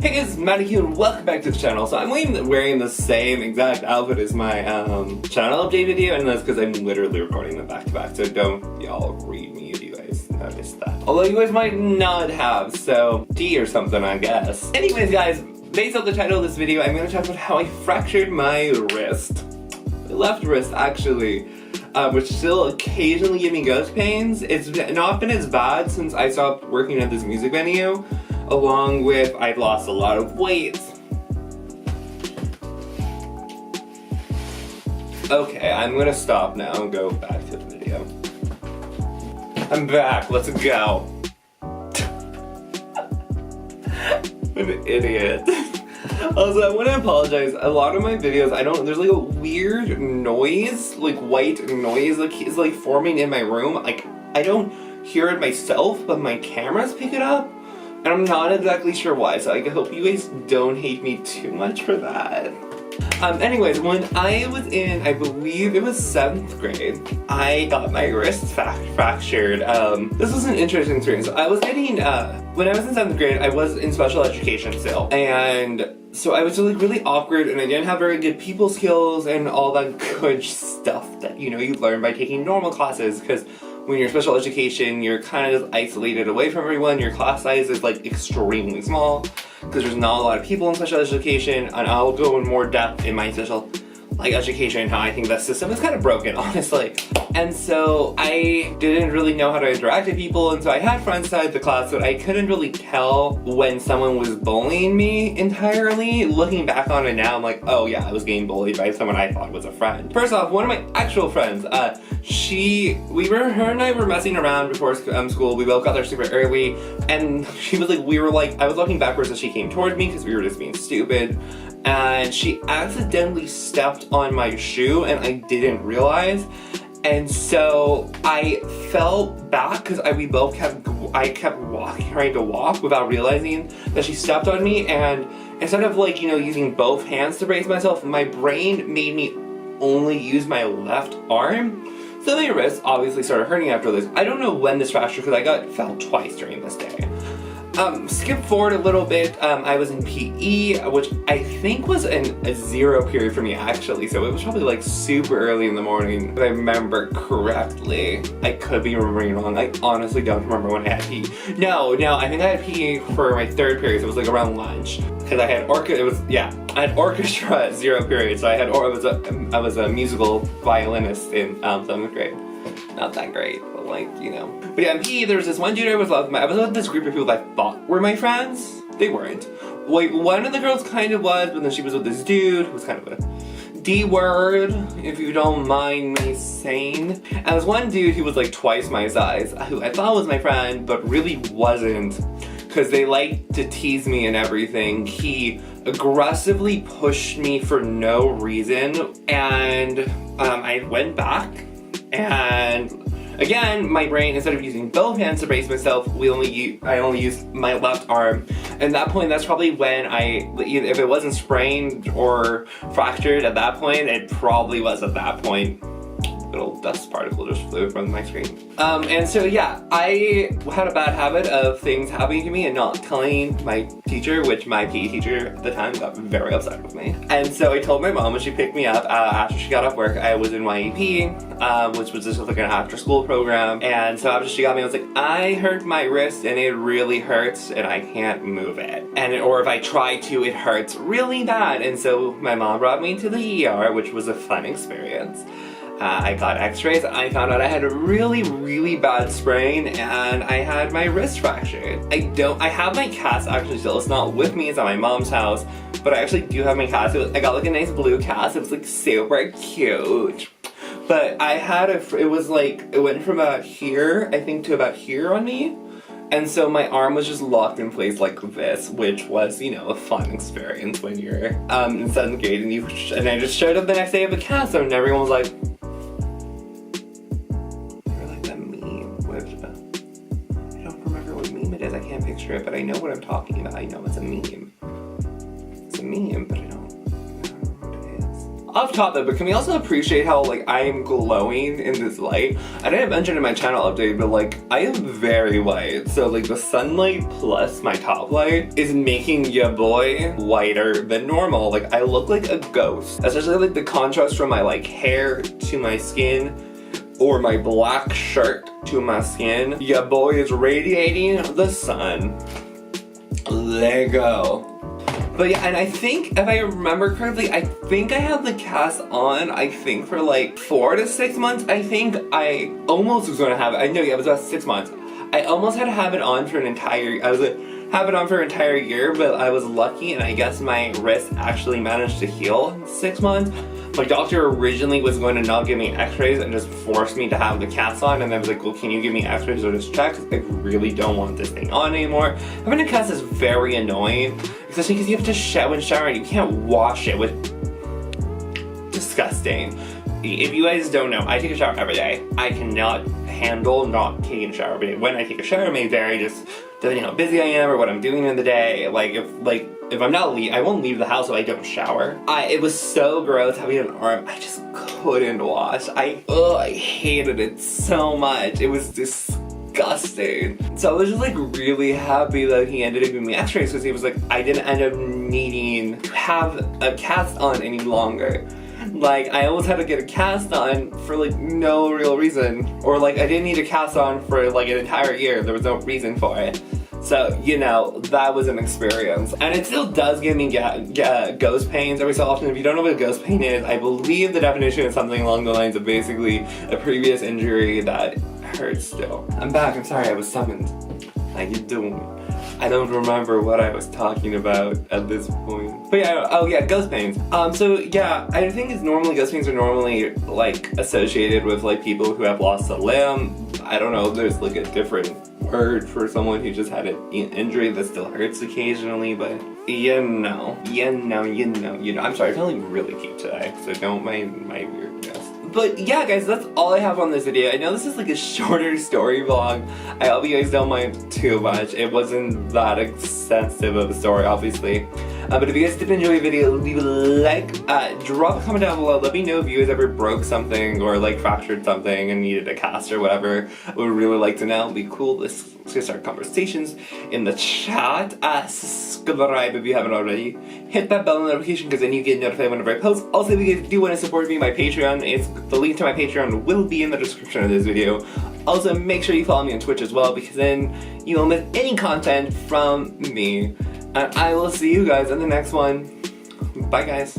Hey guys, Matty here and welcome back to the channel. So I'm wearing the same exact outfit as my channel update video, and that's because I'm literally recording them back to back, so don't y'all read me if you guys noticed that. Although you guys might not have, so D or something I guess. Anyways guys, based on the title of this video, I'm going to talk about how I fractured my wrist. My left wrist actually, which still occasionally give me ghost pains. It's not been as bad since I stopped working at this music venue. Along with, I've lost a lot of weight. Okay, I'm gonna stop now and go back to the video. I'm back, let's go. I'm an idiot. Also, I want to apologize. A lot of my videos, there's like a weird noise, like white noise that is like forming in my room. Like, I don't hear it myself, but my cameras pick it up. And I'm not exactly sure why, so I hope you guys don't hate me too much for that. Anyways, when I was in, I believe it was 7th grade, I got my wrist fractured. This was an interesting experience. I was getting, when I was in 7th grade, I was in special education still. And so I was like really awkward and I didn't have very good people skills and all that good stuff that, you know, you learn by taking normal classes, because when you're special education, you're kind of just isolated away from everyone. Your class size is like extremely small because there's not a lot of people in special education, and I'll go in more depth in my special education, how I think that system is kind of broken, honestly. And so I didn't really know how to interact with people, and so I had friends inside the class, but I couldn't really tell when someone was bullying me entirely. Looking back on it now, I'm like, oh yeah, I was getting bullied by someone I thought was a friend. First off, one of my actual friends, her and I were messing around before school. We both got there super early, and she was like, I was looking backwards as she came towards me because we were just being stupid. And she accidentally stepped on my shoe and I didn't realize. And so I fell back because I kept trying to walk without realizing that she stepped on me, and instead of like, you know, using both hands to brace myself, my brain made me only use my left arm. So my wrist obviously started hurting after this. I don't know when this fractured because I fell twice during this day. Skip forward a little bit, I was in PE, which I think was a zero period for me actually, so it was probably like super early in the morning, if I remember correctly. I could be remembering wrong, I honestly don't remember when I had PE. No, I think I had PE for my 3rd period, so it was like around lunch. Because I had I had orchestra 0 period, so I was a musical violinist in 7th grade. Not that great, but like, you know. But yeah, in PE, there was this one dude I was with this group of people that I thought were my friends. They weren't. Like, one of the girls kind of was, but then she was with this dude who was kind of a D-word, if you don't mind me saying. And there was one dude who was like twice my size, who I thought was my friend, but really wasn't, because they liked to tease me and everything. He aggressively pushed me for no reason, and I went back. And again, my brain, instead of using both hands to brace myself, I only used my left arm. And at that point, that's probably when if it wasn't sprained or fractured at that point, it probably was at that point. Little dust particle just flew from my screen. And so yeah, I had a bad habit of things happening to me and not telling my teacher, which my PE teacher at the time got very upset with me. And so I told my mom when she picked me up after she got off work. I was in YEP, which was just like an after school program. And so after she got me, I was like, I hurt my wrist and it really hurts and I can't move it. Or if I try to, it hurts really bad. And so my mom brought me to the ER, which was a fun experience. I got x-rays and I found out I had a really, really bad sprain and I had my wrist fractured. I have my cast actually still. It's not with me, it's at my mom's house, but I actually do have my cast. I got like a nice blue cast. It was like super cute. But it went from about here, I think, to about here on me. And so my arm was just locked in place like this, which was, you know, a fun experience when you're in 7th grade and I just showed up the next day of a cast and everyone was like, I can't picture it, but I know what I'm talking about. I know it's a meme. It's a meme, but I don't know what it is. Off topic, but can we also appreciate how, like, I am glowing in this light? I didn't mention in my channel update, but, like, I am very white. So, like, the sunlight plus my top light is making ya boy whiter than normal. Like, I look like a ghost. Especially, like, the contrast from my, like, hair to my skin, or my black shirt to my skin. Ya boy is radiating the sun. Lego. But yeah, and I think, if I remember correctly, I think I had the cast on, I think for like 4 to 6 months. I think I almost was gonna have it. I know, yeah, it was about 6 months. I almost had to have it on for an entire, have it on for an entire year, but I was lucky and I guess my wrist actually managed to heal in 6 months. My doctor originally was going to not give me x-rays and just force me to have the cast on, and then was like, well, can you give me x-rays or just check? I really don't want this thing on anymore. Having a cast is very annoying, especially because you have to shower and you can't wash it with... Disgusting. If you guys don't know, I take a shower every day. I cannot handle not taking a shower every day. When I take a shower, it may vary just depending on how busy I am or what I'm doing in the day. If I'm not I won't leave the house if I don't shower. It was so gross having an arm I just couldn't wash. I hated it so much. It was disgusting. So I was just like really happy that he ended up giving me x-rays, because he was like, I didn't end up needing to have a cast on any longer. Like, I almost had to get a cast on for like no real reason. Or like, I didn't need a cast on for like an entire year. There was no reason for it. So, you know, that was an experience. And it still does give me ghost pains every so often. If you don't know what a ghost pain is, I believe the definition is something along the lines of basically a previous injury that hurts still. I'm back, I'm sorry, I was summoned. How you doing? I don't remember what I was talking about at this point. But yeah, oh yeah, ghost pains. So yeah, I think ghost pains are normally like associated with like people who have lost a limb. I don't know, there's like a different word for someone who just had an injury that still hurts occasionally, but you know. I'm sorry, I'm feeling really cute today, so don't mind my weirdness. But yeah, guys, that's all I have on this video. I know this is like a shorter story vlog. I hope you guys don't mind too much. It wasn't that extensive of a story, obviously. But if you guys did enjoy the video, leave a like, drop a comment down below. Let me know if you guys ever broke something or like fractured something and needed a cast or whatever. I would really like to know. It'd be cool. Let's start conversations in the chat. Subscribe if you haven't already. Hit that bell notification because then you get notified whenever I post. Also, if you guys do want to support me, my Patreon, the link to my Patreon will be in the description of this video. Also, make sure you follow me on Twitch as well, because then you won't miss any content from me. And I will see you guys in the next one. Bye, guys.